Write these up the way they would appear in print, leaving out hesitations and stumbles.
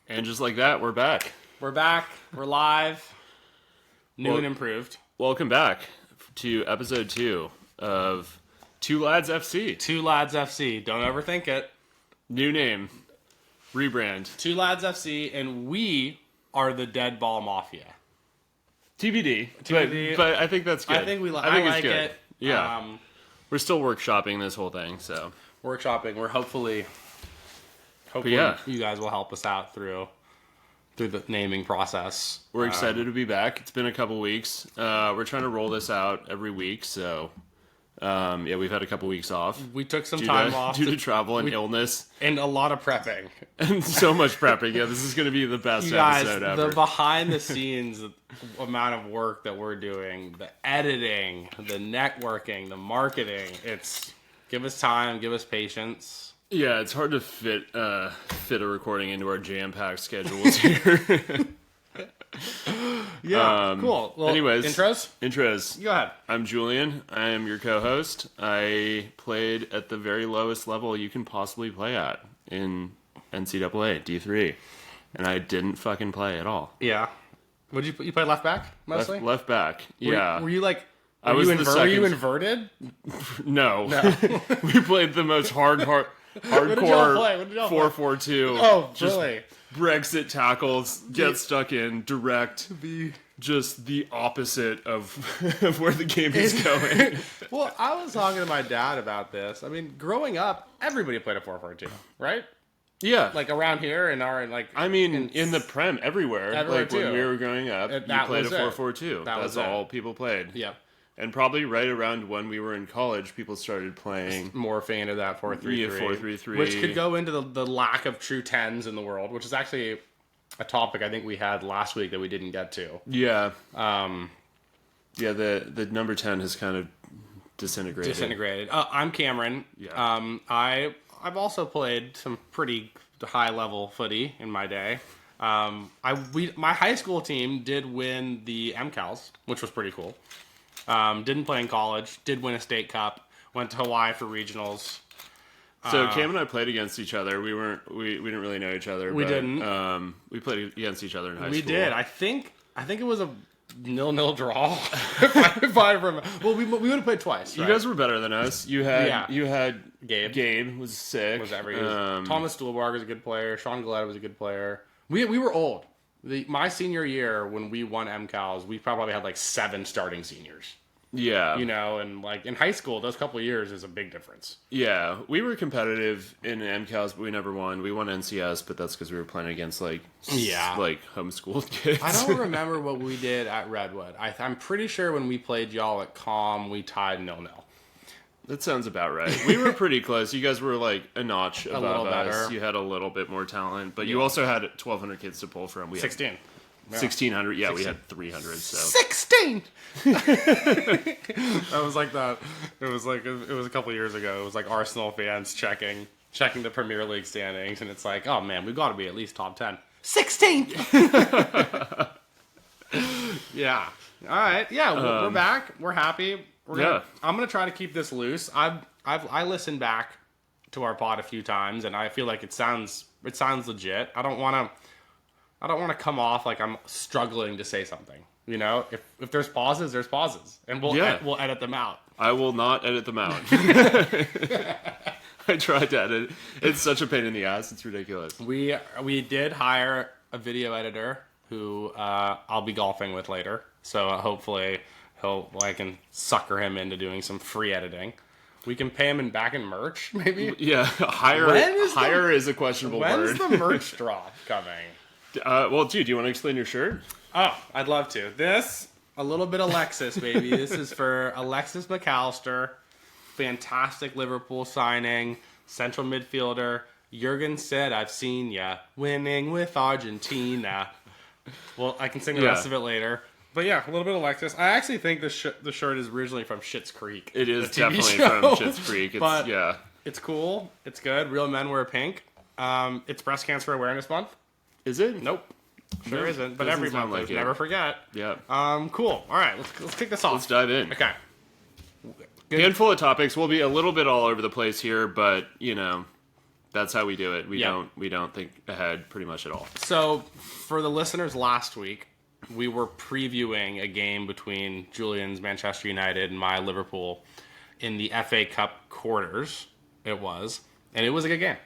And just like that, we're back. We're back. We're live. New and improved. Welcome back to episode 2 of Two Lads FC. Two Lads FC. Don't overthink it. New name. Rebrand. Two Lads FC, and we are the Dead Ball Mafia. TBD. TBD. But I think that's good. I think it's like good. it. Yeah. We're still workshopping this whole thing, so. Workshopping. We're hopefully you guys will help us out through the naming process. We're excited to be back. It's been a couple weeks. We're trying to roll this out every week, so we've had a couple weeks off. We took some time off due to travel and illness. And a lot of prepping. And so much prepping. Yeah, this is going to be the best episode ever. The behind the scenes amount of work that we're doing, the editing, the networking, the marketing, give us time, give us patience. Yeah, it's hard to fit a recording into our jam-packed schedules here. Cool. Well, anyways, intros. Go ahead. I'm Julian. I am your co-host. I played at the very lowest level you can possibly play at in NCAA D3, and I didn't fucking play at all. Yeah. Would you play left back mostly? Left back. Yeah. Were you like? Were you inverted? No. We played the most hardcore 4-4-2. Oh, really? Brexit tackles, get stuck in, direct. Just the opposite of where the game is going. Well, I was talking to my dad about this. I mean, growing up, everybody played a 4-4-2, right? Yeah. Like around here in the Prem, everywhere. Like too. when we were growing up, you played a 4-4-2. That's all people played. Yeah. And probably right around when we were in college, people started playing morphing into that 4-3-3. 4-3-3. Which could go into the lack of true 10s in the world, which is actually a topic I think we had last week that we didn't get to. Yeah. The number 10 has kind of disintegrated. I'm Cameron. Yeah. I've also played some pretty high level footy in my day. My high school team did win the MCALs, which was pretty cool. Didn't play in college. Did win a state cup. Went to Hawaii for regionals. So Cam and I played against each other. We didn't really know each other. We didn't. We played against each other in high school. We did. I think it was a 0-0 draw. if I remember. Well, we would have played twice. Right? You guys were better than us. You had Gabe. Gabe was sick. Thomas Stuhlbarg was a good player. Sean Galletta was a good player. We were old. My senior year, when we won MCALs, we probably had like 7 starting seniors. Yeah. And like in high school, those couple of years is a big difference. Yeah. We were competitive in MCALs, but we never won. We won NCS, but that's because we were playing against like homeschooled kids. I don't remember what we did at Redwood. I'm pretty sure when we played y'all at COM, we tied 0-0. That sounds about right. We were pretty close. You guys were like a notch above us. You had a little bit more talent, but you also had 1,200 kids to pull from. We 16. Had 1,600. Yeah, 16. We had 300. So 16. That was like that. It was a couple years ago. It was like Arsenal fans checking the Premier League standings, and it's like, oh man, we've got to be at least top 10. 16. Yeah. All right. Yeah, we're back. We're happy. I'm gonna try to keep this loose. I listened back to our pod a few times, and I feel like it sounds legit. I don't want to come off like I'm struggling to say something. If there's pauses, there's pauses, and we'll edit them out. I will not edit them out. I tried to edit. It's such a pain in the ass. It's ridiculous. We did hire a video editor who I'll be golfing with later, so hopefully I can sucker him into doing some free editing. We can pay him back in merch, maybe. Yeah, hire is a questionable word. When's the merch drop coming? Well, dude, do you want to explain your shirt? Oh, I'd love to. A little bit Alexis, baby. This is for Alexis McAllister. Fantastic Liverpool signing. Central midfielder. Jurgen said, I've seen ya. Winning with Argentina. Well, I can sing the rest of it later. But yeah, a little bit of Alexis. I actually think the shirt is originally from Schitt's Creek. It is definitely from Schitt's Creek. It's cool. It's good. Real men wear pink. It's Breast Cancer Awareness Month. Is it? Nope. Sure isn't. But every month, like never forget. Yeah. Cool. All right, let's kick this off. Let's dive in. Okay. Good. Handful of topics. We'll be a little bit all over the place here, but That's how we do it. We Yeah. don't think ahead pretty much at all. So, for the listeners last week, we were previewing a game between Julian's Manchester United and my Liverpool in the FA Cup quarters. It was. And it was a good game.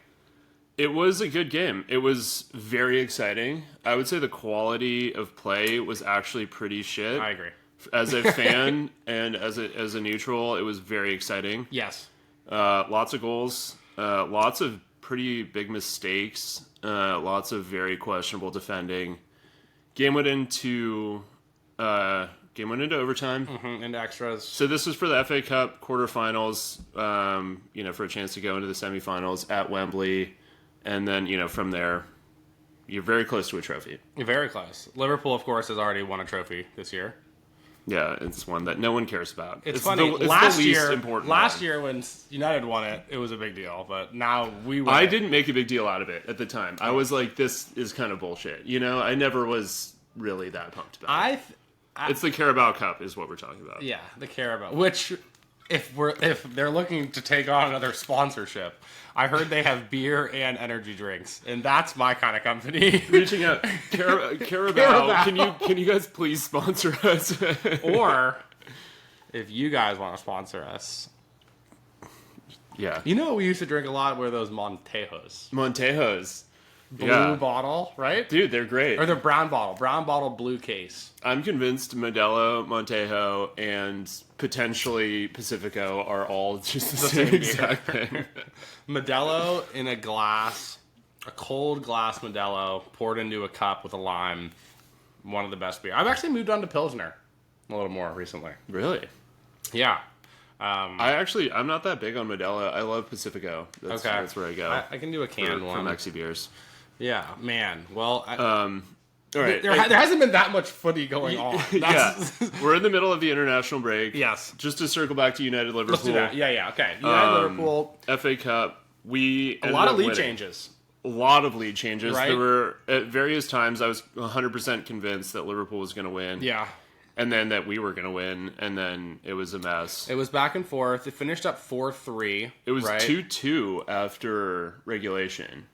It was a good game. It was very exciting. I would say the quality of play was actually pretty shit. I agree. As a fan and as a neutral, it was very exciting. Yes. Lots of goals. Lots of pretty big mistakes. Lots of very questionable defending. Game went into overtime. Into extras. So this was for the FA Cup quarterfinals. For a chance to go into the semifinals at Wembley, and then from there, you're very close to a trophy. Very close. Liverpool, of course, has already won a trophy this year. Yeah, it's one that no one cares about. It's funny. It's last the least year, important last one. year when United won it, it was a big deal. But now we won. I didn't make a big deal out of it at the time. I was like, this is kind of bullshit. I never was really that pumped about it. It's the Carabao Cup is what we're talking about. Yeah, the Carabao. Which, if they're looking to take on another sponsorship, I heard they have beer and energy drinks, and that's my kind of company. Reaching out, Carabao, can you guys please sponsor us? Or if you guys want to sponsor us, yeah, what we used to drink a lot were those Montejos. Blue bottle, right? Dude, they're great. Or the brown bottle, blue case. I'm convinced Modelo, Montejo, and potentially Pacifico are all just the same exact thing. Modelo in a glass, a cold glass Modelo poured into a cup with a lime. One of the best beer. I've actually moved on to Pilsner a little more recently. Really? Yeah. I'm not that big on Modelo. I love Pacifico. That's where I go. I can do a canned one. For Mexi beers. Yeah, man. Well, all right. There hasn't been that much footy going on. We're in the middle of the international break. Yes. Just to circle back to United Liverpool. Let's do that. Yeah. Okay. United Liverpool. FA Cup. We a lot of lead changes. A lot of lead changes. Right? There were at various times I was 100% convinced that Liverpool was going to win. Yeah. And then that we were going to win, and then it was a mess. It was back and forth. It finished up 4-3. It was 2-2 after regulation.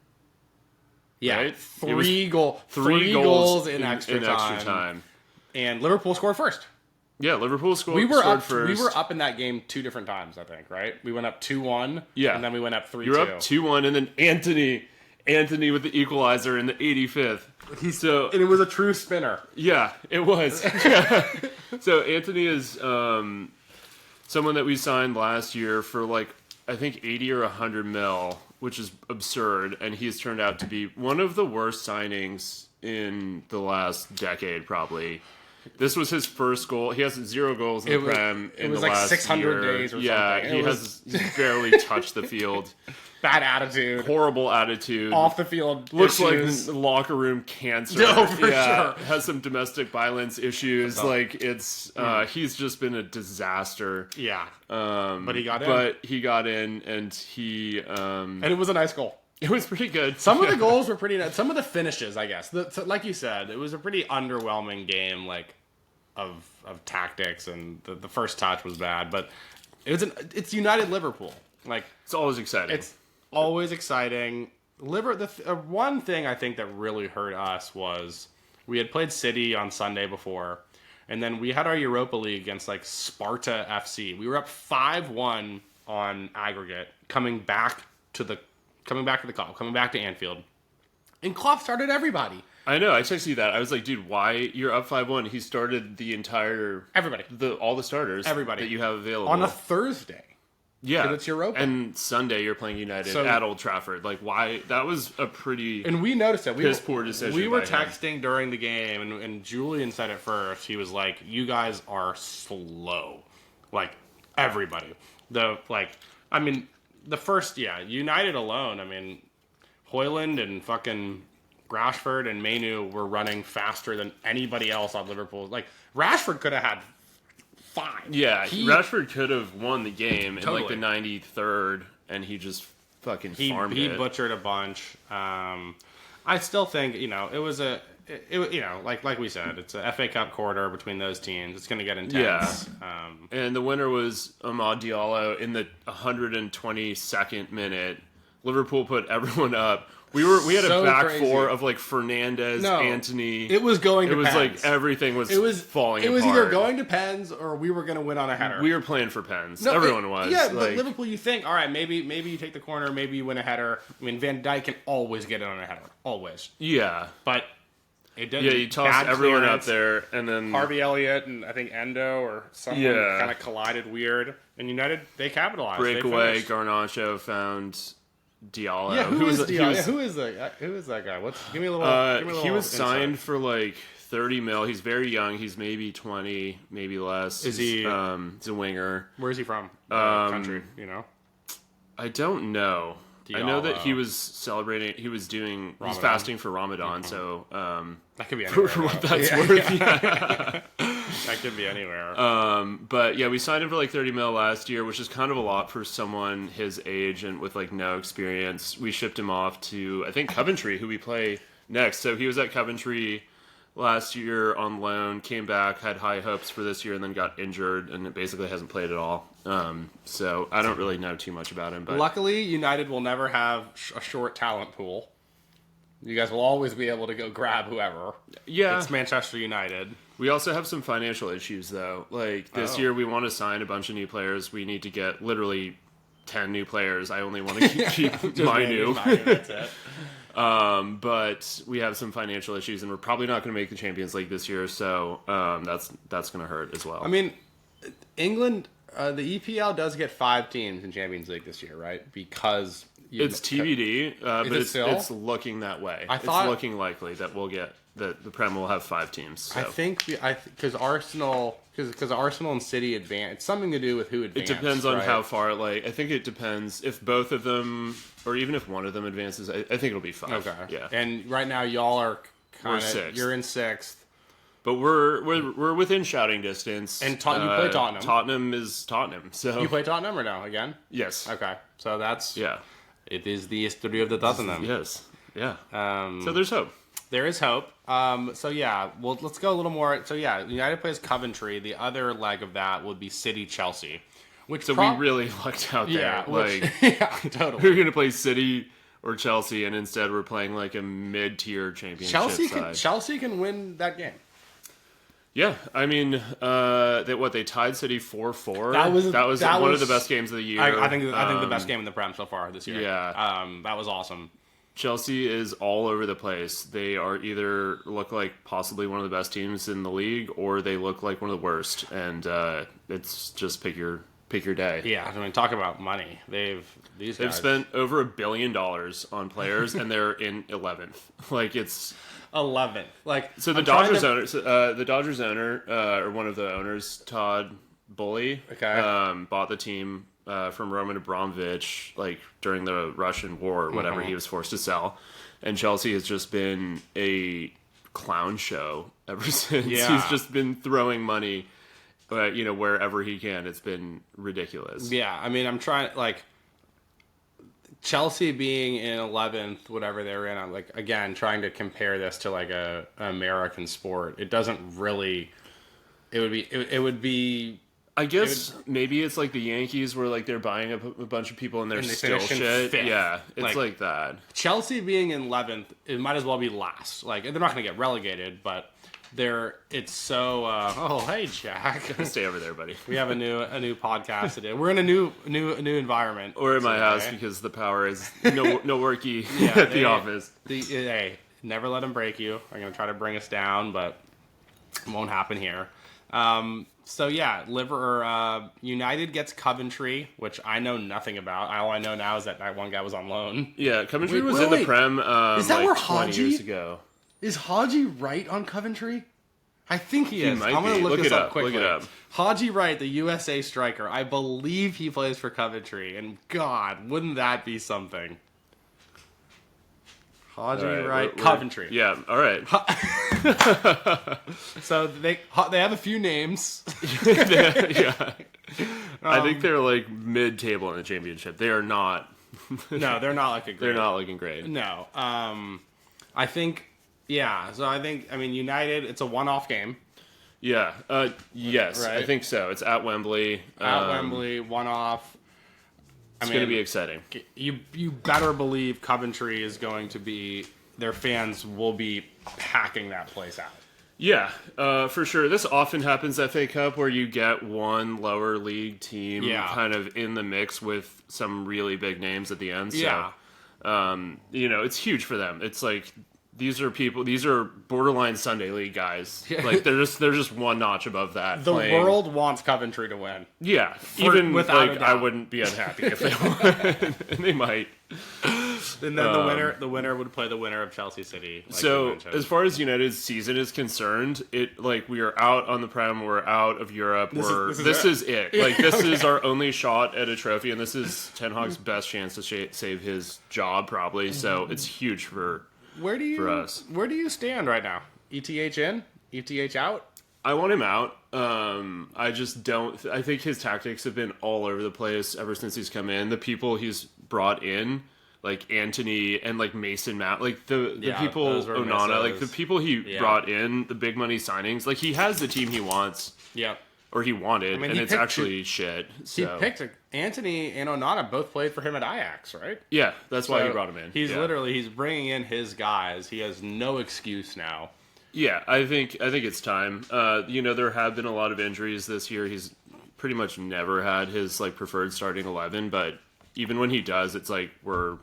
Yeah, right? Three goals in extra time. And Liverpool scored first. Yeah, Liverpool scored first. We were up in that game 2 different times, I think, right? We went up 2-1, and then we went up 3-2. You were up 2-1, and then Anthony with the equalizer in the 85th. And it was a true spinner. Yeah, it was. So Anthony is someone that we signed last year for I think 80 or 100 mil, which is absurd, and he's turned out to be one of the worst signings in the last decade, probably. This was his first goal. He has 0 goals in the Prem in the last 600 year. days or something. He's barely touched the field. Bad attitude. Horrible attitude. Off the field Looks issues. like locker room cancer. No, for sure. Has some domestic violence issues. He's just been a disaster. Yeah. But he got in. And he... and it was a nice goal. It was pretty good. Some of the goals were pretty nice. Some of the finishes, I guess. Like you said, it was a pretty underwhelming game, of tactics, and the first touch was bad. But it's United Liverpool. It's always exciting. It's always exciting. One thing I think that really hurt us was we had played City on Sunday before, and then we had our Europa League against Sparta FC. We were up 5-1 on aggregate, coming back to Anfield, and Klopp started everybody. I know. I texted you that. I was like, dude, why you're up 5-1? He started the entire all the starters, everybody that you have available on a Thursday. Yeah, because it's Europa. And Sunday you're playing United at Old Trafford. Why? That was a pretty and we noticed it. Poor decision. We were texting during the game, and Julian said it first. He was like, "You guys are slow, everybody." The first United alone. Hoyland and fucking Rashford and Mainu were running faster than anybody else on Liverpool. Rashford could have had 5. Yeah, Rashford could have won the game in the 93rd, and he just fucking farmed it. He butchered a bunch. I still think it was like we said, it's a FA Cup quarter between those teams. It's going to get intense. Yeah. And the winner was Amad Diallo in the 122nd minute. Liverpool put everyone up. We had So a back crazy. four of like Fernandez, No, Antony. it was going to It was pens. like everything was falling It was apart. either going to pens or we were going to win on a header. We were playing for pens. No, Everyone was. Yeah, like, but Liverpool, you think, all right, maybe you take the corner, maybe you win a header. I mean, Van Dijk can always get it on a header, always. Yeah. But it didn't. Yeah, you tossed Bad everyone up clearance. there, and then Harvey Elliott and I think Endo or someone Yeah. kind of collided weird. And United, they capitalized. breakaway. They finished. Garnacho found Diallo. Yeah, who is he Diallo? was- Yeah, who is that guy? Give me a little. he was insight. signed for like 30 mil. He's very young. He's maybe 20, maybe less. Is he- He's a winger. Where is he from? Country, you know. I don't know. I know that Diallo. he was celebrating. He was doing. He's Ramadan. fasting for Ramadan. So That could be for anywhere. what though. that's Yeah, worth. yeah. That could be anywhere. But yeah, we signed him for like 30 mil last year, which is kind of a lot for someone his age and with like no experience. We shipped him off to, I think, Coventry, who we play next. So he was at Coventry last year on loan, came back, had high hopes for this year, and then got injured, and it basically hasn't played at all. So I don't really know too much about him. But Luckily, United will never have a short talent pool. You guys will always be able to go grab whoever. yeah, It's Manchester United. we also have some financial issues though. Like this year, we want to sign a bunch of new players. We need to get literally 10 new players. I only want to keep my new. That's it. But we have some financial issues, and we're probably not going to make the Champions League this year. So that's going to hurt as well. I mean, England, the EPL does get 5 teams in Champions League this year, right? Because it's TBD, but it still? it's looking that way. I thought- it's looking likely that we'll get that the Prem will have 5 teams. So. I think because Arsenal and City advance. It's something to do with who It advances. depends on right? how far. Like I think it depends if both of them, or even if one of them advances. I think it'll be 5. Okay. Yeah. And right now, y'all are kind of 6th. you're in 6th. But we're within shouting distance. And you play Tottenham. Tottenham is Tottenham. So You play Tottenham or no again? yes. Okay, so that's Yeah. It is the history of the Tottenham. Yes. Yeah. Um, So there's hope. There is hope. So yeah, well, let's go a little more. So yeah, United plays Coventry. The other leg of that would be City Chelsea, which So we really lucked out there. yeah, which, Like yeah, totally. we were gonna play City or Chelsea, and instead we're playing like a mid-tier championship side. Chelsea can win that game. Yeah, I mean, they tied City 4-4. That was one of the best games of the year. I think the best game in the Prem so far this year. Yeah. That was awesome. Chelsea is all over the place. They are either look like possibly one of the best teams in the league, or they look like one of the worst. And it's just pick your day. Yeah, I mean, talk about money. They've They've spent over $1 billion on players, and they're in 11th. Like it's 11th. Like so the I'm trying Dodgers to- owner, the Dodgers owner, or one of the owners, Todd Bully, Okay. bought the team from Roman Abramovich, like during the Russian war or whatever. Mm-hmm. He was forced to sell, and Chelsea has just been a clown show ever since. Yeah. He's just been throwing money, wherever he can. It's been ridiculous. Yeah, I mean, I'm trying like Chelsea being in 11th, whatever they're in. I'm like again trying to compare this to like a American sport. It doesn't really. It would be. I guess maybe it's like the Yankees, where like they're buying up a bunch of people and they're And they still finish in shit. 5th. Yeah, it's Like- like that. Chelsea being in 11th, it might as well be last. Like they're not going to get relegated, but it's so. Oh, hey, Jack. Stay over there, buddy. We have a new podcast today. We're in a new environment. Or in my today. house because the power is no worky Yeah, at the office. Hey, never let them break you. I'm gonna try to bring us down, but it won't happen here. So yeah, United gets Coventry, which I know nothing about. All I know now is that one guy was on loan. Yeah, Coventry Wait, was wait, in the wait. Prem Is that like where 20 Haji- years ago. Is Haji Wright on Coventry? I think he is. might I'm gonna be. look Look this it up up, quickly. look it up. Haji Wright, the USA striker. I believe he plays for Coventry, and God, wouldn't that be something? Haji All right, Wright, we're- Coventry. Yeah, all right. So they have a few names. Yeah. I think they're like mid-table in the championship. They are not. No, they're not like a great. They're not looking great. No. I think. Yeah. So I mean, United. It's a one-off game Yeah. Yes, Right. I think so. It's at Wembley. at Wembley. One-off. It's going to be exciting. You better believe Coventry is going to be, their fans will be packing that place out. Yeah, for sure. This often happens at FA Cup where you get one lower league team kind of in the mix with some really big names at the end. So, it's huge for them. It's like these are borderline Sunday league guys. Like they're just one notch above that. The world wants Coventry to win. Yeah, even without like I wouldn't be unhappy if they won, and they might. And then the winner would play the winner of Chelsea City. Like so as far as United's season is concerned, we are out on the Prem, we're out of Europe. This is it. Like this is our only shot at a trophy, and this is Ten Hag's best chance to save his job probably. So it's huge for us. Where do you stand right now? ETH in? ETH out? I want him out. I just don't. I think his tactics have been all over the place ever since he's come in. The people he's brought in, like Anthony and like Mason Mount, like the people Onana, like the people he brought in, the big money signings. Like he has the team he wants. Yeah. Or he wanted, and it's actually shit. So. He picked Anthony and Onana both played for him at Ajax, right? Yeah, that's why he brought him in. He's bringing in his guys. He has no excuse now. Yeah, I think it's time. There have been a lot of injuries this year. He's pretty much never had his like preferred starting 11, but even when he does, it's like we're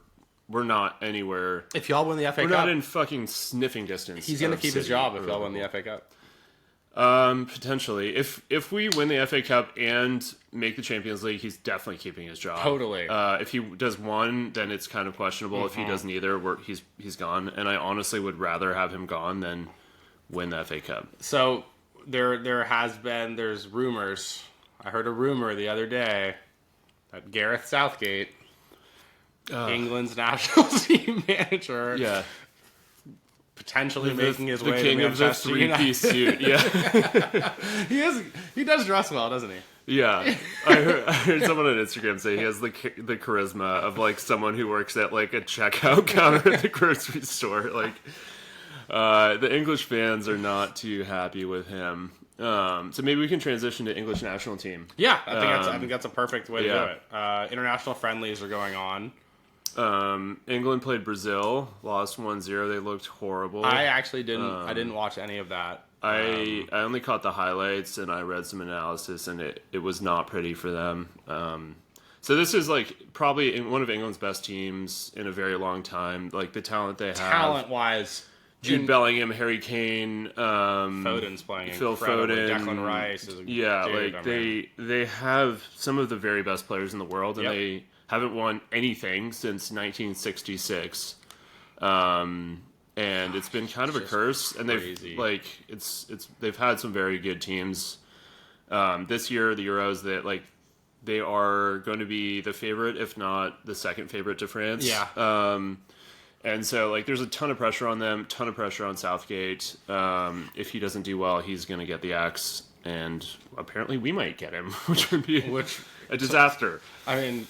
not anywhere. If y'all win the FA Cup, we're not in fucking sniffing distance. He's gonna keep his job if y'all win the FA Cup. Potentially. If we win the FA Cup and make the Champions League, he's definitely keeping his job. Totally. If he does one, then it's kind of questionable. Mm-hmm. If he does neither, he's gone. And I honestly would rather have him gone than win the FA Cup. So there's rumors. I heard a rumor the other day that Gareth Southgate, England's national team manager, potentially making his way to Manchester United. The king of the three-piece suit, yeah. He does dress well, doesn't he? Yeah. I heard someone on Instagram say he has the charisma of, like, someone who works at, like, a checkout counter at the grocery store. Like, the English fans are not too happy with him. So maybe we can transition to English national team. Yeah, I think that's a perfect way to do it. International friendlies are going on. England played Brazil, lost 1-0. They looked horrible. I actually didn't watch any of that. I only caught the highlights and I read some analysis, and it was not pretty for them. So this is like probably one of England's best teams in a very long time. Like the talent they have, talent-wise, Jude Bellingham, Harry Kane, Foden's playing, Phil Foden, Declan Rice. They have some of the very best players in the world, and they haven't won anything since 1966, and it's been kind of a curse. And they've had some very good teams. This year, the Euros, they are going to be the favorite, if not the second favorite to France. Yeah. And so there's a ton of pressure on them, ton of pressure on Southgate. If he doesn't do well, he's going to get the axe, and apparently we might get him, which would be a disaster. I mean.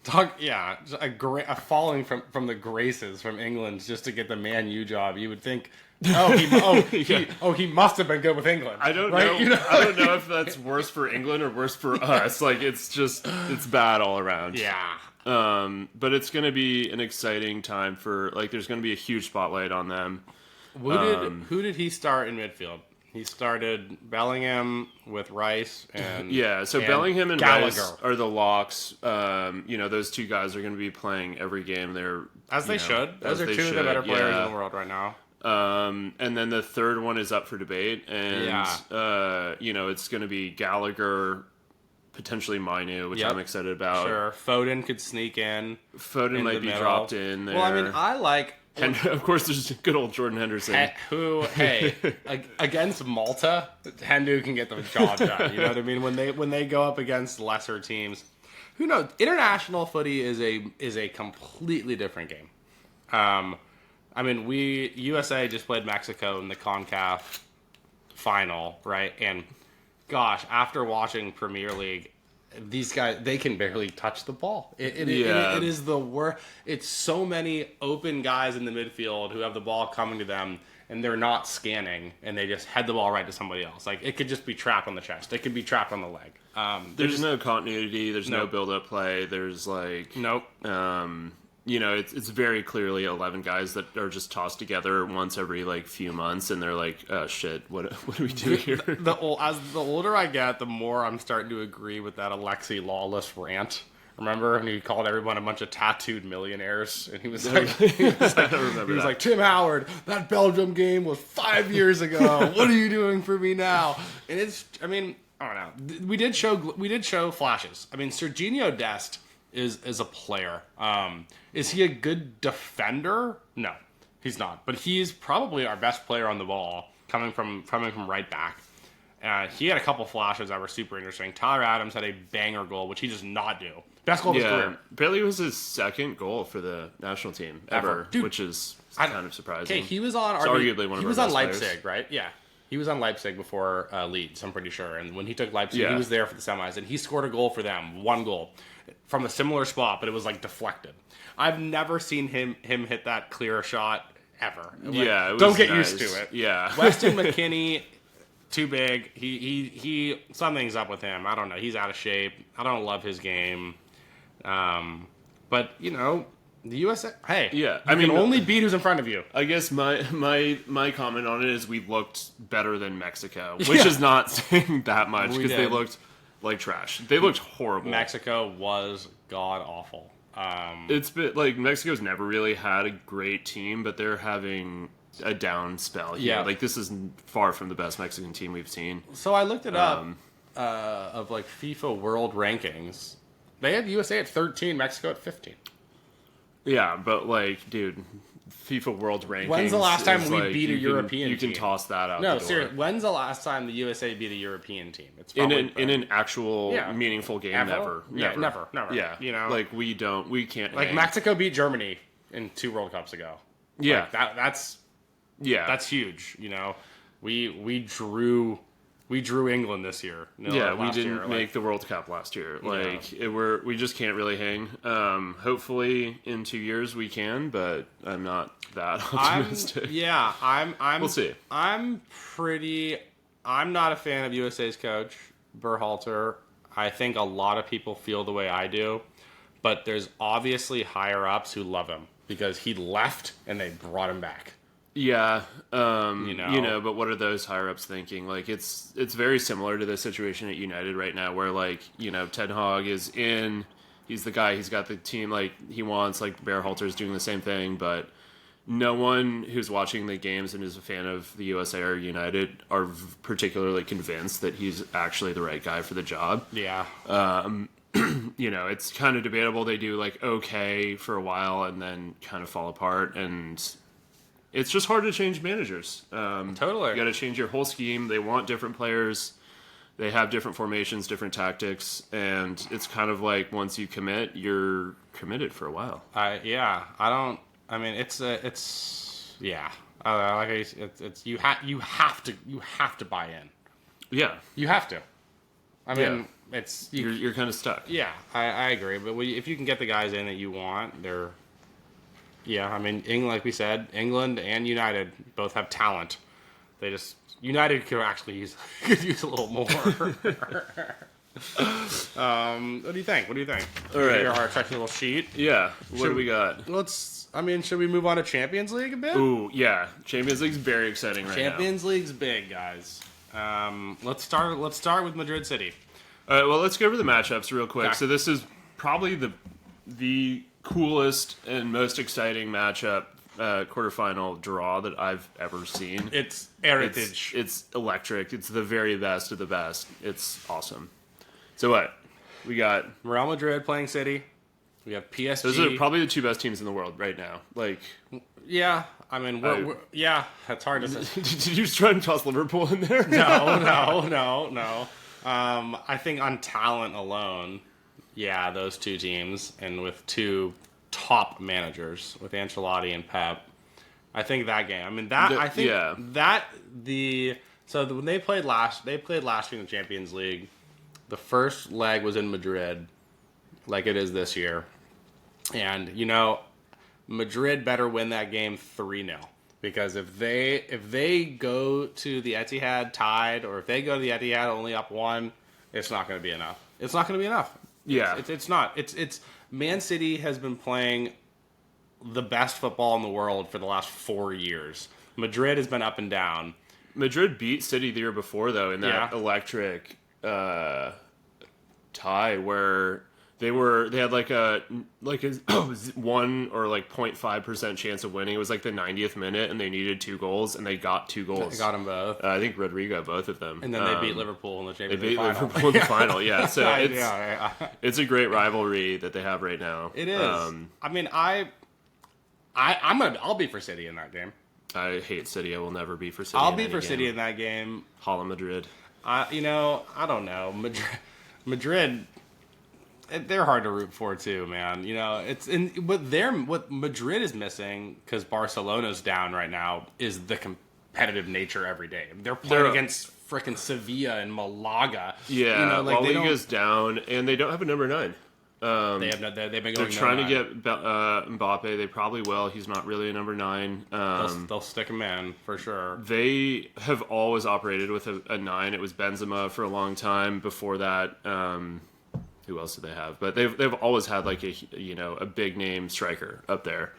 A falling from the graces from England just to get the Man U job. You would think, he must have been good with England. I don't know. I don't know if that's worse for England or worse for us. It's bad all around. Yeah. But it's going to be an exciting time for there's going to be a huge spotlight on them. Who did he start in midfield? He started Bellingham with Rice and Bellingham and Gallagher. Rice are the locks. Those two guys are going to be playing every game. They're they should. Those are two of the better players in the world right now. And then the third one is up for debate, and it's going to be Gallagher, potentially Mainu, which I'm excited about. Sure, Foden could sneak in. Foden might be dropped in there. Well, I mean, I like. And of course, there's good old Jordan Henderson. Against Malta, Hendu can get the job done. You know what I mean? When they go up against lesser teams, who knows? International footy is a completely different game. USA just played Mexico in the CONCACAF final, right? And gosh, after watching Premier League, these guys, they can barely touch the ball. It is the worst. It's so many open guys in the midfield who have the ball coming to them, and they're not scanning, and they just head the ball right to somebody else. Like, it could just be trapped on the chest. It could be trapped on the leg. There's no continuity. There's no build-up play. There's, like... Nope. It's very clearly 11 guys that are just tossed together once every, like, few months, and they're like, oh, shit, what do we do here? As the older I get, the more I'm starting to agree with that Alexi Lawless rant. Remember? And he called everyone a bunch of tattooed millionaires. And he was like, Tim Howard, that Belgium game was 5 years ago. What are you doing for me now? And I don't know. We did show flashes. I mean, Serginho Dest is a player. Is he a good defender? No, he's not. But he's probably our best player on the ball, coming from right back. He had a couple flashes that were super interesting. Tyler Adams had a banger goal, which he does not do. Best goal of his career. Apparently it was his second goal for the national team ever. Dude, which is kind of surprising. Okay, he was on arguably one of our best Leipzig, players. right? Yeah. He was on Leipzig before Leeds, I'm pretty sure. And when he took Leipzig, he was there for the semis. And he scored a goal for them, one goal, from a similar spot, but it was, like, deflected. I've never seen him hit that clear shot ever. Like, don't get used to it. Yeah. Weston McKennie, too big. He something's up with him. I don't know. He's out of shape. I don't love his game. But, the USA, hey, you can only beat who's in front of you. I guess my comment on it is we looked better than Mexico, which is not saying that much because they looked like trash. They looked horrible. Mexico was god awful. It's been like Mexico's never really had a great team, but they're having a down spell here. Like, this is far from the best Mexican team we've seen. So I looked it up of like FIFA World Rankings. They had USA at 13, Mexico at 15. Yeah, but like, dude, FIFA World Rankings. When's the last time we like, beat a European team? You can toss that out. No, seriously. When's the last time the USA beat a European team? It's in an actual meaningful game. Never. Never. Yeah, like we can't. Like hang. Mexico beat Germany in 2 World Cups ago. Yeah, like that's huge. We drew England this year. We didn't make the World Cup last year. We just can't really hang. Hopefully in 2 years we can, but I'm not that optimistic. We'll see. I'm not a fan of USA's coach, Berhalter. I think a lot of people feel the way I do, but there's obviously higher ups who love him because he left and they brought him back. Yeah, but what are those higher ups thinking? Like, it's very similar to the situation at United right now, where like Ten Hag is in, he's the guy, he's got the team like he wants, like Berhalter's doing the same thing, but no one who's watching the games and is a fan of the USA or United are particularly convinced that he's actually the right guy for the job. Yeah. It's kind of debatable. They do like okay for a while and then kind of fall apart, and it's just hard to change managers. Totally. You got to change your whole scheme. They want different players. They have different formations, different tactics, and it's kind of like once you commit, you're committed for a while. You have to buy in. Yeah, you have to. You're kind of stuck. Yeah, I agree. But if you can get the guys in that you want, they're. Yeah, England, like we said, England and United both have talent. United could actually use a little more. What do you think? All right. Our technical sheet. Yeah. What do we got? Should we move on to Champions League a bit? Ooh, yeah. Champions League's very exciting right now. Champions League's big, guys. Let's start with Madrid City. All right, well, let's go over the matchups real quick. Okay. So this is probably the coolest and most exciting matchup quarterfinal draw that I've ever seen. It's heritage. It's electric. It's the very best of the best. It's awesome. So what? We got Real Madrid playing City. We have PSG. Those are probably the 2 best teams in the world right now. Like, yeah. That's hard to say. Did you try and toss Liverpool in there? No. I think on talent alone, yeah, those 2 teams, and with 2 top managers, with Ancelotti and Pep, I think that game. When they played last year in the Champions League, The first leg was in Madrid, like it is this year. And, Madrid better win that game 3-0. Because if they go to the Etihad tied, or if they go to the Etihad only up 1, it's not going to be enough. It's not going to be enough. Yeah. It's not. It's Man City has been playing the best football in the world for the last 4 years. Madrid has been up and down. Madrid beat City the year before, though, in that electric tie where they had like a 1 or like 0.5% chance of winning. It was like the 90th minute, and they needed 2 goals, and they got 2 goals. They got them both. I think Rodrigo both of them. And then they beat Liverpool in the Champions League final. They beat Liverpool in the final, yeah. So it's a great rivalry that they have right now. It is. I mean, I'll be for City in that game. I hate City. I will never be for City. I'll be for City in that game. Hala Madrid. I don't know. Madrid, they're hard to root for too, man. What Madrid is missing, because Barcelona's down right now, is the competitive nature every day. They're playing against frickin' Sevilla and Malaga. Yeah, La Liga's down, and they don't have a number 9. They've been going. They're trying to get Mbappe. They probably will. He's not really a number 9. They'll stick him in for sure. They have always operated with a 9. It was Benzema for a long time. Before that, who else do they have? But they've always had like a big name striker up there,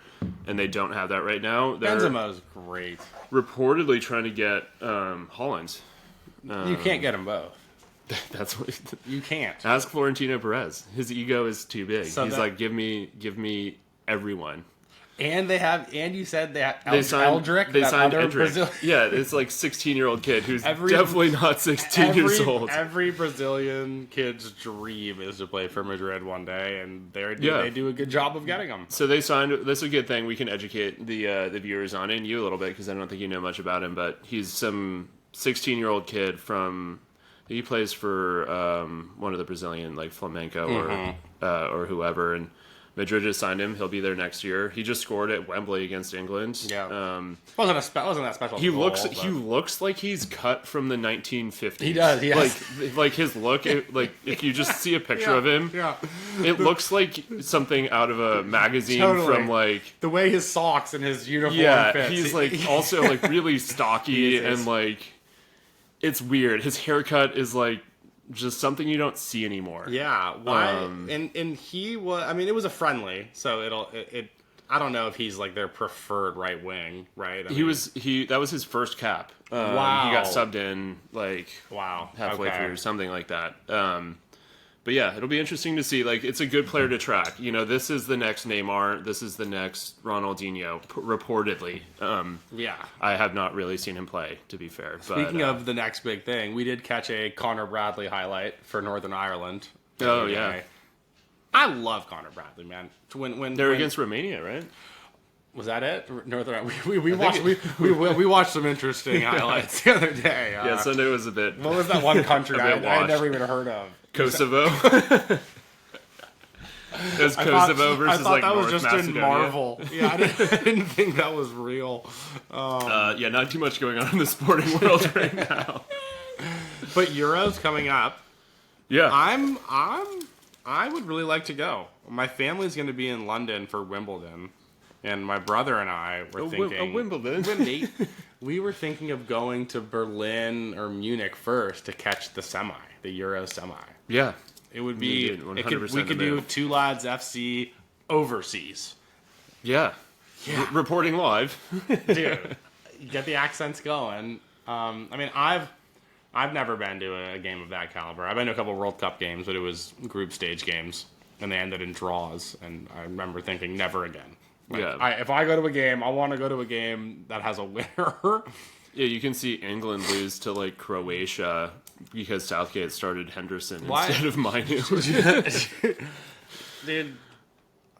and they don't have that right now. Benzema's great. Reportedly trying to get Haaland. You can't get them both. That's what you can't. Ask Florentino Perez. His ego is too big. So he's like, give me everyone. And you said that Eldrick. They signed Eldrick. Yeah, it's like 16-year-old kid who's definitely not 16 years old. Every Brazilian kid's dream is to play for Madrid one day, and they do a good job of getting them. So they signed. This is a good thing. We can educate the viewers on it, and you a little bit, because I don't think you know much about him. But he's some 16-year-old kid from. He plays for one of the Brazilian, like Flamengo or whoever, and Madrid just signed him. He'll be there next year. He just scored at Wembley against England. Yeah, wasn't that special? He looks like he's cut from the 1950s. He does. Yes. Like his look. If you just see a picture of him, it looks like something out of a magazine from like the way his socks and his uniform fits. He's like also like really stocky and like. It's weird. His haircut is like just something you don't see anymore. Yeah. Why? And he was. I mean, it was a friendly, so I don't know if he's like their preferred right wing, right? That was his first cap. Wow. He got subbed in like halfway through or something like that. But yeah, it'll be interesting to see. Like, it's a good player to track. This is the next Neymar. This is the next Ronaldinho, reportedly. I have not really seen him play, to be fair. Speaking of the next big thing, we did catch a Connor Bradley highlight for Northern Ireland. Oh, yeah. I love Connor Bradley, man. When they're against Romania, right? Was that it? Northern. We watched some interesting highlights the other day. Yeah, Sunday was a bit. What was that one country I had never even heard of? Kosovo. It was Kosovo versus like North Macedonia. I thought that was just in Marvel. Yeah, I didn't think that was real. Yeah, not too much going on in the sporting world right now. But Euro's coming up. Yeah, I would really like to go. My family's going to be in London for Wimbledon. And my brother and I were thinking... Wimbledon. We were thinking of going to Berlin or Munich first to catch the Euro semi. Yeah. It would be... we could do Two Lads FC overseas. Yeah. Reporting live. Dude, you get the accents going. I mean, I've never been to a game of that caliber. I've been to a couple World Cup games, but it was group stage games. And they ended in draws. And I remember thinking, never again. If I go to a game, I want to go to a game that has a winner. Yeah, you can see England lose to like Croatia because Southgate started Henderson instead of Manu. Dude,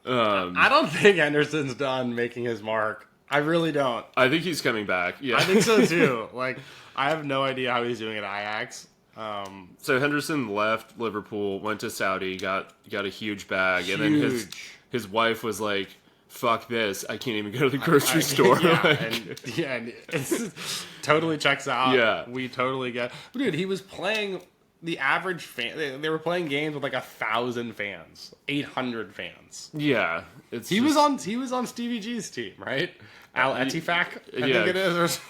I don't think Henderson's done making his mark. I really don't. I think he's coming back. Yeah, I think so too. Like, I have no idea how he's doing at Ajax. So Henderson left Liverpool, went to Saudi, got a huge bag, and then his wife was like, fuck this, I can't even go to the grocery store. And it totally checks out. Yeah. We totally get... Dude, he was playing the average fan, they were playing games with like 1,000 fans, 800 fans. Yeah, He was on Stevie G's team, right? Al Etifak, I think it is.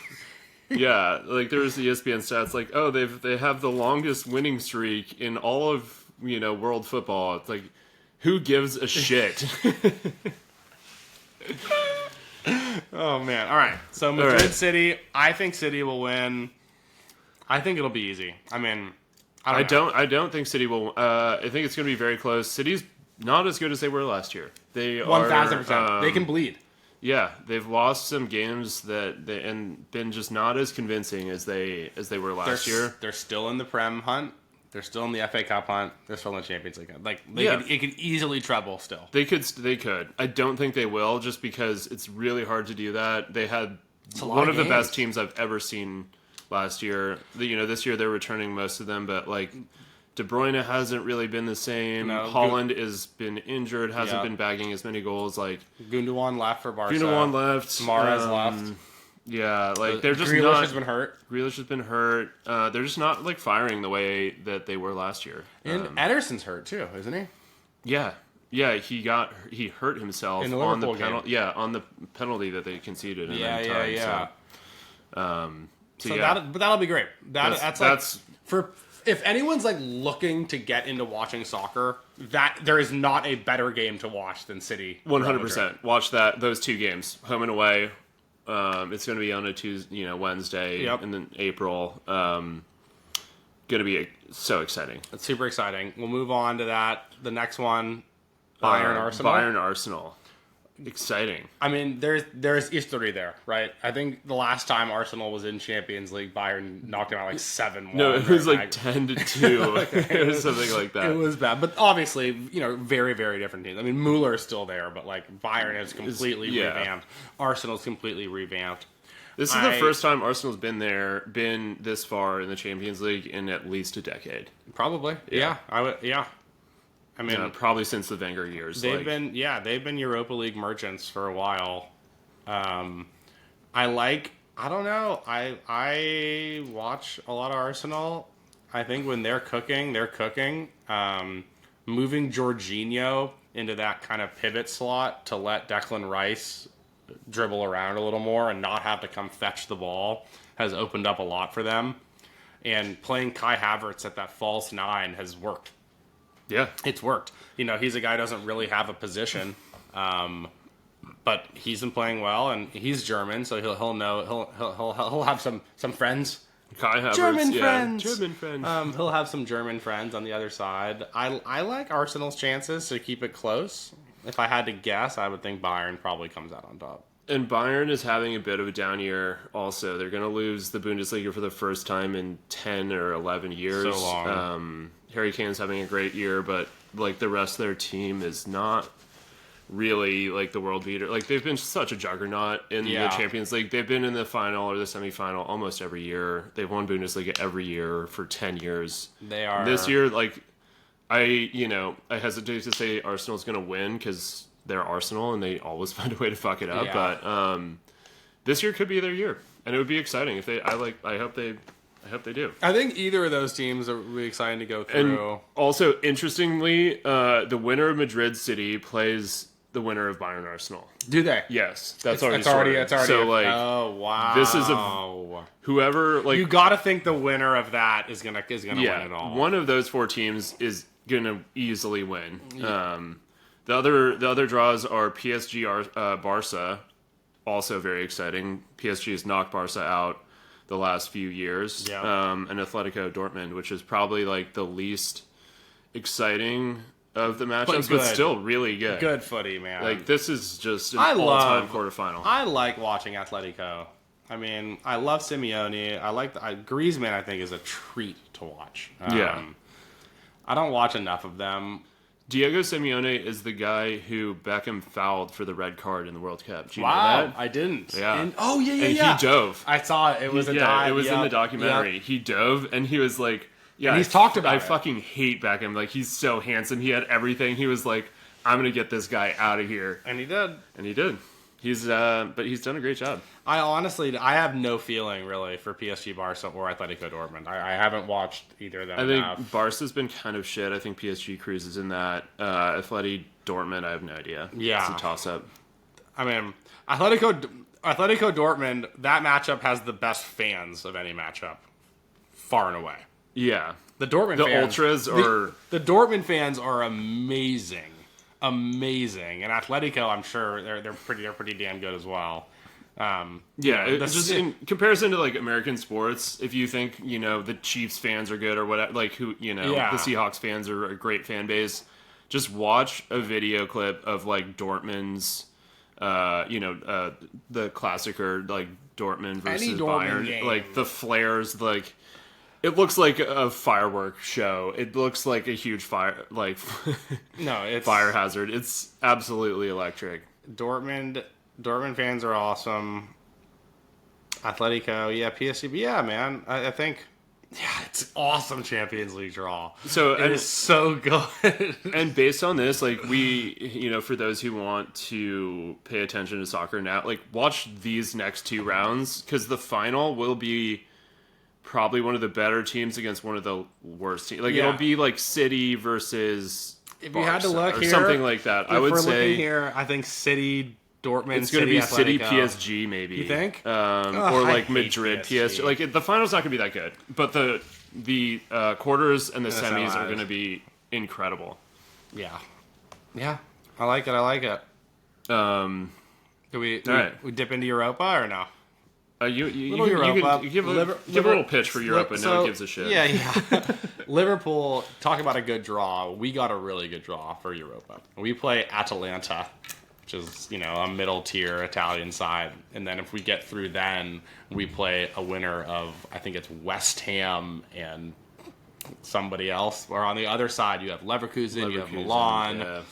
Yeah, like there was the ESPN stats like, oh, they have the longest winning streak in all of world football. It's like, who gives a shit? Oh man! All right, so Madrid City. I think City will win. I think it'll be easy. I mean, I don't think City will. I think it's going to be very close. City's not as good as they were last year. They 1,000%. They can bleed. Yeah, they've lost some games and been just not as convincing as they were last year. They're still in the Prem hunt. They're still in the FA Cup hunt. They're still in the Champions League hunt. Like it could easily treble still. They could. I don't think they will, just because it's really hard to do that. They had one of the best teams I've ever seen last year. This year they're returning most of them, but like De Bruyne hasn't really been the same. No, Haaland has been injured, hasn't been bagging as many goals. Like Gundogan left for Barca. Gundogan left. Mahrez left. Yeah, like they're just Grealish has been hurt. Grealish has been hurt. They're just not like firing the way that they were last year. And Ederson's hurt too, isn't he? Yeah, he hurt himself in the on the Liverpool penalty. Yeah, on the penalty that they conceded. Yeah. So but that'll be great. That's for if anyone's like looking to get into watching soccer, that there is not a better game to watch than City. 100%. Watch those two games, home and away. It's going to be on a Tuesday, Wednesday, and then April. Going to be so exciting. It's super exciting. We'll move on to that. The next one, Bayern Arsenal. Exciting. I mean, there's history there, right? I think the last time Arsenal was in Champions League, Bayern knocked them out like 7-1. No, it was like 10-2. It was something like that. It was bad, but obviously, very, very different teams. I mean, Mueller is still there, but like Bayern has completely revamped. Arsenal's completely revamped. This is the first time Arsenal's been this far in the Champions League in at least a decade. Probably, yeah. I mean, probably since the Wenger years. They've been Europa League merchants for a while. I don't know. I watch a lot of Arsenal. I think when they're cooking, they're cooking. Moving Jorginho into that kind of pivot slot to let Declan Rice dribble around a little more and not have to come fetch the ball has opened up a lot for them. And playing Kai Havertz at that false 9 has worked. Yeah, it's worked. He's a guy who doesn't really have a position, but he's been playing well, and he's German, so he'll know he'll have some friends. Kai Havertz, German friends. He'll have some German friends on the other side. I like Arsenal's chances to keep it close. If I had to guess, I would think Bayern probably comes out on top. And Bayern is having a bit of a down year also. They're going to lose the Bundesliga for the first time in 10 or 11 years. So long. Harry Kane's having a great year, but like the rest of their team is not really like the world beater. Like they've been such a juggernaut in the Champions League. They've been in the final or the semifinal almost every year. They've won Bundesliga every year for 10 years. They are. This year, like I hesitate to say Arsenal's going to win because they're Arsenal and they always find a way to fuck it up. Yeah. But this year could be their year, and it would be exciting if they. I hope they do. I think either of those teams are really exciting to go through. And also, interestingly, the winner of Madrid City plays the winner of Bayern Arsenal. Do they? Yes, that's already. So like, oh wow, this is whoever like you got to think the winner of that is gonna win it all. One of those 4 teams is gonna easily win. Yeah. The other draws are PSG Barca, also very exciting. PSG has knocked Barca out the last few years. Yeah. And Atletico Dortmund, which is probably like the least exciting of the matchups, but still really good. Good footy, man. Like this is just an all-time quarterfinal. I like watching Atletico. I mean, I love Simeone. I like Griezmann. I think is a treat to watch. I don't watch enough of them. Diego Simeone is the guy who Beckham fouled for the red card in the World Cup. Do you know that? I didn't. Yeah. And he dove. I saw it. It was in the documentary. Yep. He dove, and he was like, "Yeah." And he's talked about it. I fucking hate Beckham. Like he's so handsome. He had everything. He was like, "I'm gonna get this guy out of here," and he did. And he did. but he's done a great job. I have no feeling really for PSG Barca or Atletico Dortmund. I haven't watched either of them. I think Barca's been kind of shit. I think PSG cruises in that. Atleti Dortmund, I have no idea. Yeah. It's a toss-up. I mean, Atletico Dortmund, that matchup has the best fans of any matchup, far and away. Yeah. The Dortmund fans, Ultras are... The Dortmund fans are amazing. Amazing. And Atletico, I'm sure, they're pretty damn good as well. Just in comparison to like American sports, if you think the Chiefs fans are good or whatever, like the Seahawks fans are a great fan base, just watch a video clip of like Dortmund's, the classicer like Dortmund versus Bayern, game. like the flares, like it looks like a firework show. It looks like a huge fire, like it's fire hazard. It's absolutely electric. Dortmund fans are awesome. Atletico, PSG, yeah, man. I think, it's awesome Champions League draw. So it is so good. And based on this, like for those who want to pay attention to soccer now, like watch these next two rounds because the final will be probably one of the better teams against one of the worst teams. Like it'll be like City versus if Barca, you had to look or here, something like that. I would say here, I think City. Dortmund, it's going to be Atletico. City PSG maybe. You think? Or like Madrid PSG. Like the final's not going to be that good, but the quarters and the semis are going to be incredible. Yeah, I like it. Do we dip into Europa or no? You give a little pitch for Europa. No one gives a shit. Yeah. Liverpool, talk about a good draw. We got a really good draw for Europa. We play Atalanta, which is, a middle tier Italian side. And then if we get through then, we play a winner of, I think it's West Ham and somebody else. Or on the other side, you have Leverkusen, you have Milan. Yeah.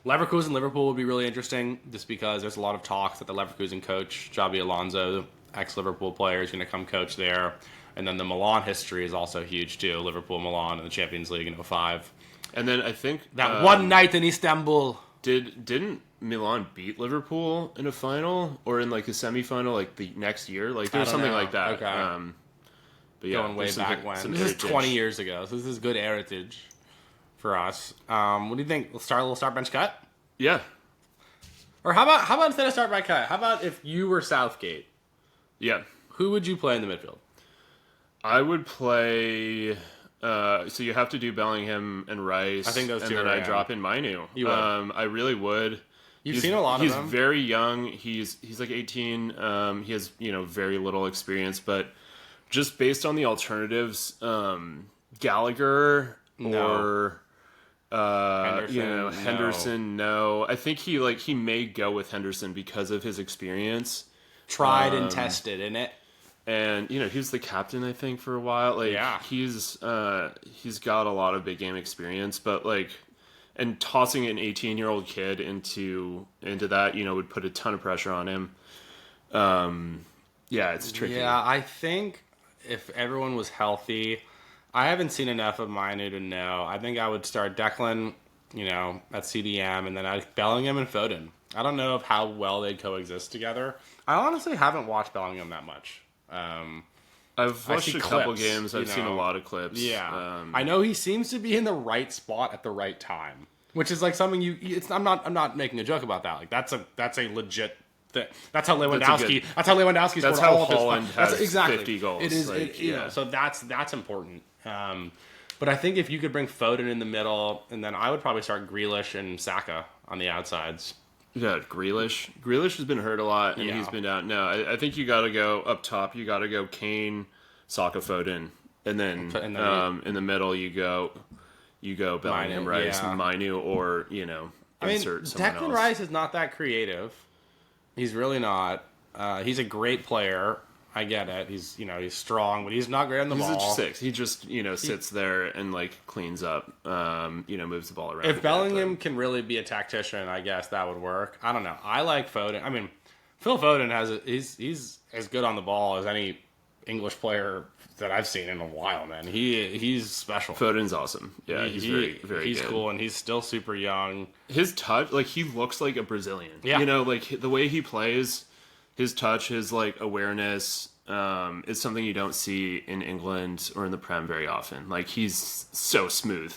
Leverkusen, Liverpool would be really interesting just because there's a lot of talks that the Leverkusen coach, Xabi Alonso, ex-Liverpool player, is going to come coach there. And then the Milan history is also huge too. Liverpool, Milan in the Champions League in 2005. And then I think... that one night in Istanbul... Didn't Milan beat Liverpool in a final or in like a semifinal like the next year? Like there was something like that. Okay. But yeah, going way back when. This is 20 years ago, so this is good heritage for us. What do you think? We'll start a little start bench cut? Yeah. Or how about instead of start bench cut? How about if you were Southgate? Yeah. Who would you play in the midfield? I would play. So you have to do Bellingham and Rice. I think those two. And then I drop in Mainu. You would. I really would. You've seen a lot of them. He's very young. He's like 18. He has very little experience, but just based on the alternatives, Gallagher or Henderson. No, I think he may go with Henderson because of his experience. Tried and tested in it. And he was the captain, I think, for a while. He's got a lot of big game experience, but and tossing an 18-year-old kid into that, would put a ton of pressure on him. It's tricky. Yeah, I think if everyone was healthy, I haven't seen enough of Mainu to know. I think I would start Declan, at CDM, and then I'd Bellingham and Foden. I don't know how well they'd coexist together. I honestly haven't watched Bellingham that much. I've watched a couple games. I've seen a lot of clips. Yeah, I know he seems to be in the right spot at the right time, which is like something I'm not making a joke about that. Like that's a legit thing. That's how Lewandowski. That's how Lewandowski. That's how Holland has 50 goals. It is. So that's important. But I think if you could bring Foden in the middle, and then I would probably start Grealish and Saka on the outsides. Yeah, Grealish. Grealish has been hurt a lot, and he's been out. No, I think you got to go up top. You got to go Kane, Saka, Foden, and then in the middle you go Bellingham, Rice, Mainu, or insert someone Declan else. Rice is not that creative. He's really not. He's a great player. I get it. He's strong, but he's not great on the ball. He's a 6. He just sits there and cleans up. Moves the ball around. If Bellingham can really be a tactician, I guess that would work. I don't know. I like Foden. I mean, Phil Foden he's as good on the ball as any English player that I've seen in a while, man. He's special. Foden's awesome. Yeah, he's very, very he's good. cool, and he's still super young. His touch, like, he looks like a Brazilian. Yeah. You know, like, the way he plays, his touch, his, like, awareness, is something you don't see in England or in the Prem very often. Like, he's so smooth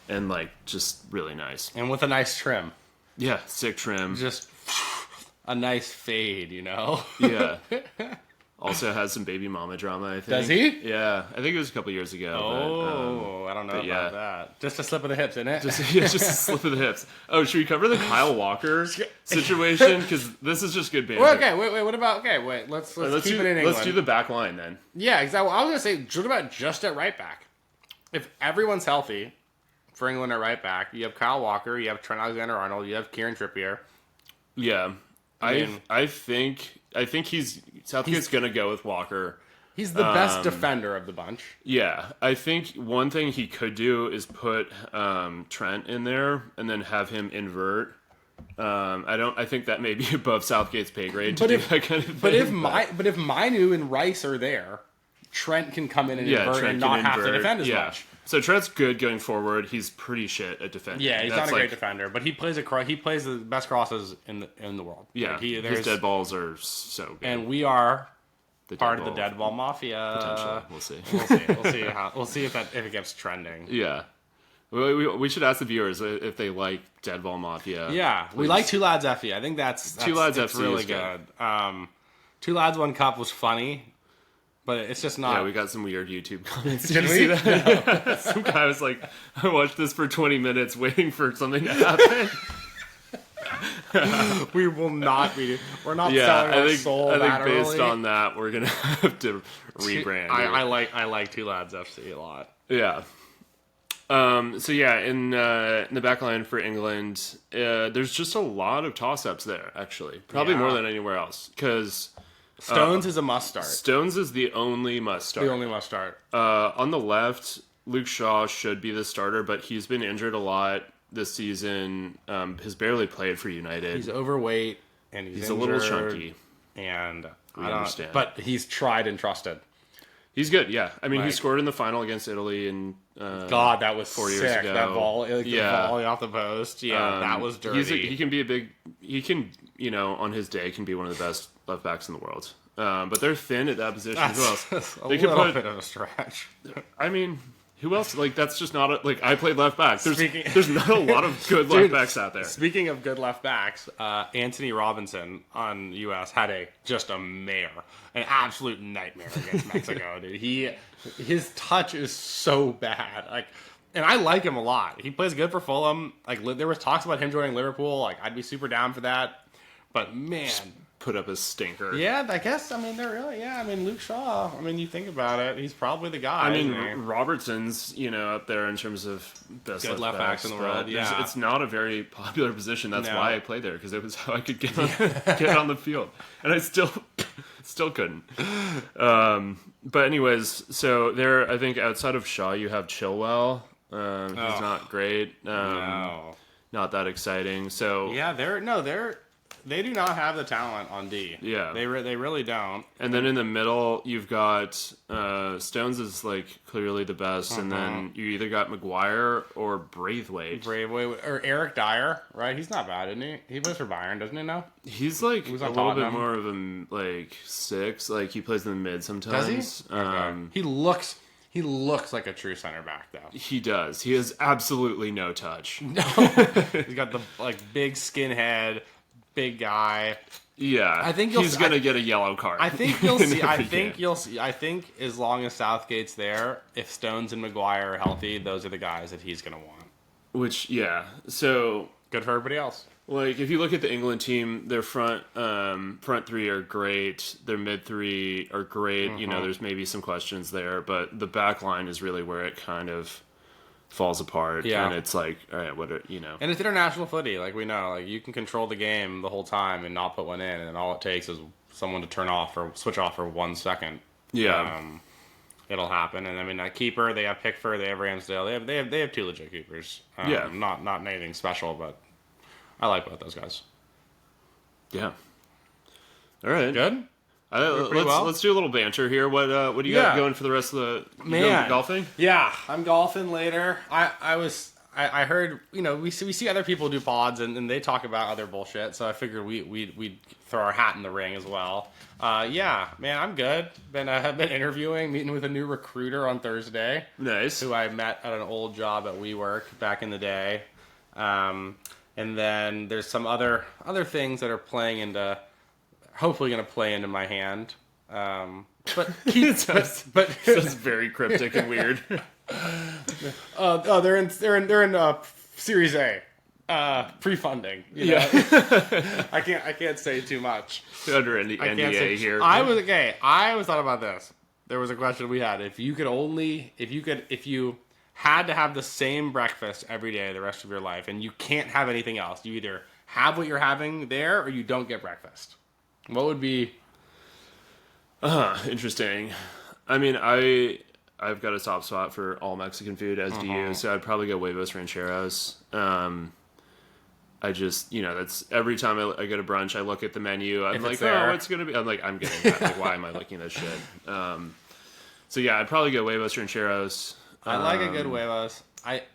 and, like, just really nice. And with a nice trim. Yeah, sick trim. Just a nice fade, you know? Yeah. Also has some baby mama drama, I think. Does he? Yeah, I think it was a couple years ago. I don't know about that. Just a slip of the hips, isn't it? Just a slip of the hips. Oh, should we cover the Kyle Walker situation? Because this is just good banter. Well, okay, wait. What about? Okay, wait. Let's keep it in England. Let's do the back line then. Yeah, exactly. I was gonna say, what about just at right back? If everyone's healthy for England at right back, you have Kyle Walker, you have Trent Alexander-Arnold, you have Kieran Trippier. Yeah, I think Southgate's gonna go with Walker. He's the best defender of the bunch. Yeah, I think one thing he could do is put Trent in there and then have him invert. I think that may be above Southgate's pay grade to do that kind of thing. But if Mainu and Rice are there, Trent can come in and invert and not have to defend as much. So Trent's good going forward. He's pretty shit at defending. Yeah, he's not a great defender, but he plays the best crosses in the world. Yeah, like his dead balls are so good. And we are part of the dead ball mafia. Potentially, we'll see. We'll see if it gets trending. Yeah. We should ask the viewers if they like Dead Ball Mafia. Yeah, please. we like Two Lads Effie. I think that's Two Lads FC really good. Two Lads One Cup was funny, but it's just not. Yeah, we got some weird YouTube comments. Did you we? see that? No. Some guy was like, I watched this for 20 minutes waiting for something to happen. We will not be. We're not selling our soul. I think that based early. on that, we're gonna have to rebrand. I like Two Lads FC a lot. Yeah. So yeah, in the back line for England, there's just a lot of toss-ups there, actually. Probably more than anywhere else. Because Stones is a must start. Stones is the only must start. The only must start. On the left, Luke Shaw should be the starter, but he's been injured a lot this season. Has barely played for United. He's overweight and he's a little chunky. And We understand. But he's tried and trusted. He's good, yeah. I mean, he scored in the final against Italy and God, that was 4 sick. years ago. That ball, the volley off the post. Yeah, that was dirty. He can be a big. He can, on his day, can be one of the best left backs in the world. But they're thin at that position as well. They could put bit of a stretch. I mean, who else? Like, that's just not I played left back. There's not a lot of good left backs out there. Speaking of good left backs, Anthony Robinson on US had an absolute nightmare against Mexico. Dude, his touch is so bad. And I like him a lot. He plays good for Fulham. There was talks about him joining Liverpool. I'd be super down for that. But man, put up a stinker. Yeah, I guess. I mean, they're really. Yeah, I mean, Luke Shaw. I mean, you think about it, he's probably the guy. I mean, Robertson's up there in terms of best good left backs in the world. Yeah, it's not a very popular position. That's why I played there, because it was how I could get on the field, and I still couldn't. But anyways, so there, I think outside of Shaw, you have Chilwell. He's not great. Not that exciting. So yeah, they do not have the talent on D. Yeah. They really don't. And then in the middle, you've got Stones is clearly the best, and then you either got Maguire or Braithwaite. Or Eric Dyer, right? He's not bad, isn't he? He plays for Bayern, doesn't he now? He's a little bit more of a six. He plays in the mid sometimes. Does he? Okay. He looks like a true center back, though. He does. He has absolutely no touch. No. He's got the big skinhead, big guy. Yeah, I think he's gonna get a yellow card. I think you'll see. I think as long as Southgate's there, if Stones and Maguire are healthy, those are the guys that he's gonna want. Which, yeah, so good for everybody else. If you look at the England team, their front three are great. Their mid three are great. There's maybe some questions there, but the back line is really where it kind of falls apart. Yeah. And it's all right, And it's international footy, we know. You can control the game the whole time and not put one in, and all it takes is someone to turn off or switch off for 1 second. Yeah. It'll happen. And I mean, that keeper, they have Pickford, they have Ramsdale, they have two legit keepers. Not anything special, but I like both those guys. Yeah. All right. Good? Let's do a little banter here. What do you got going for the rest of the Man, golfing? Yeah, I'm golfing later. I heard, we see other people do pods and they talk about other bullshit, so I figured we'd throw our hat in the ring as well. Yeah, man, I'm good. I've been interviewing, meeting with a new recruiter on Thursday. Nice. Who I met at an old job at WeWork back in the day. And then there's some other things that are hopefully going to play into my hand. But That's very cryptic and weird. They're in Series A, pre-funding. Yeah, I can't say too much. Under NDA here. I was thought about this. There was a question we had. If you had to have the same breakfast every day the rest of your life, and you can't have anything else, you either have what you're having there or you don't get breakfast. What would be? Interesting. I mean, I've got a soft spot for all Mexican food, as do you. So I'd probably go huevos rancheros. I just, that's every time I go to brunch, I look at the menu. I'm like, oh, what's going to be? I'm like, I'm getting that. Like, why am I looking at this shit? So yeah, I'd probably go huevos rancheros. I like a good huevos.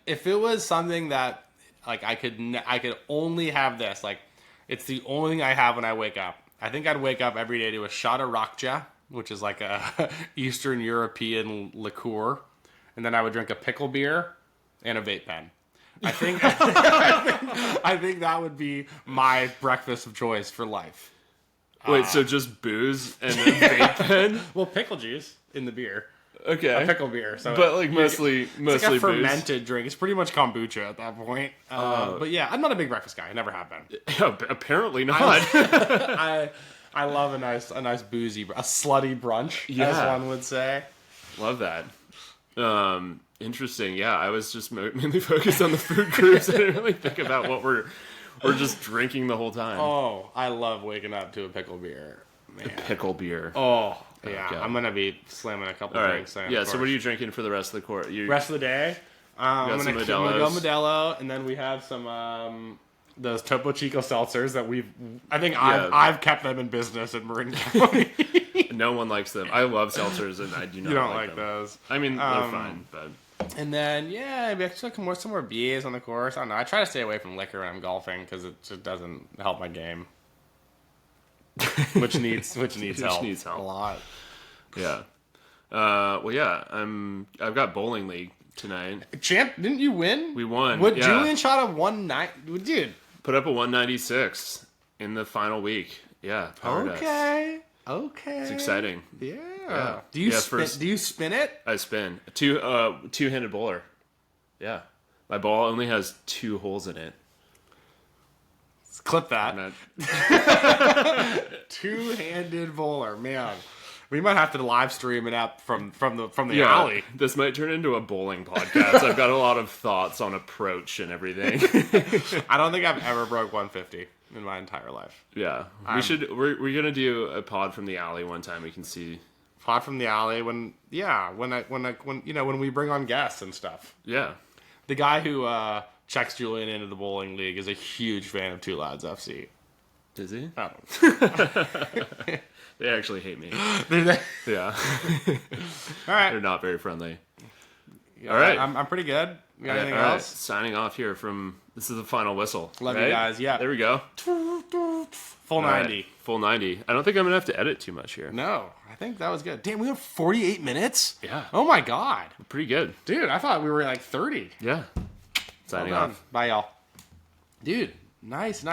If it was something that like I could only have this, like it's the only thing I have when I wake up. I think I'd wake up every day to a shot of Rakja, which is like a Eastern European liqueur, and then I would drink a pickle beer and a vape pen. I think I think that would be my breakfast of choice for life. Wait, so just booze and a vape pen? Well, pickle juice in the beer. Okay. A pickle beer. So but like mostly like a booze. fermented drink. It's pretty much kombucha at that point. But yeah, I'm not a big breakfast guy. I never have been. Apparently not. I love a nice boozy, a slutty brunch, as one would say. Love that. Interesting. Yeah, I was just mainly focused on the food groups. I didn't really think about what we're just drinking the whole time. Oh, I love waking up to a pickle beer. Man. A pickle beer. Oh, yeah. God. I'm going to be slamming a couple drinks. Right. Yeah, so what are you drinking for the rest of the court? Rest of the day? I'm going to go Modelo, and then we have some those Topo Chico seltzers that I've kept them in business in Marin County. No one likes them. I love seltzers, and I do not. You don't like them. Those. I mean, they're fine, but. And then maybe actually some more BAs on the course. I don't know. I try to stay away from liquor when I'm golfing because it just doesn't help my game. Which needs help. Needs help a lot. Yeah. Well, yeah. I've got bowling league tonight. Champ, didn't you win? We won. What Julian shot a 190? Dude, put up a 196 in the final week. Yeah. Okay. It's exciting. Yeah. Do you spin it? I spin. Two-handed bowler. Yeah. My ball only has 2 holes in it. Let's clip that. Two-handed bowler, man. We might have to live stream it up from the alley. This might turn into a bowling podcast. I've got a lot of thoughts on approach and everything. I don't think I've ever broke 150 in my entire life. Yeah, we're gonna do a pod from the alley one time. We can see pod from the alley when we bring on guests and stuff. Yeah, the guy who checks Julian into the bowling league is a huge fan of Two Lads FC. Is he? I don't. They actually hate me. Yeah. All right. They're not very friendly. Yeah, all right. I'm pretty good. You got anything else? Signing off here from... This is the final whistle. Love you guys. Yeah. There we go. Full 90. Right. Full 90. I don't think I'm going to have to edit too much here. No. I think that was good. Damn, we have 48 minutes? Yeah. Oh, my God. Pretty good. Dude, I thought we were like 30. Yeah. Signing off. Bye, y'all. Dude, nice.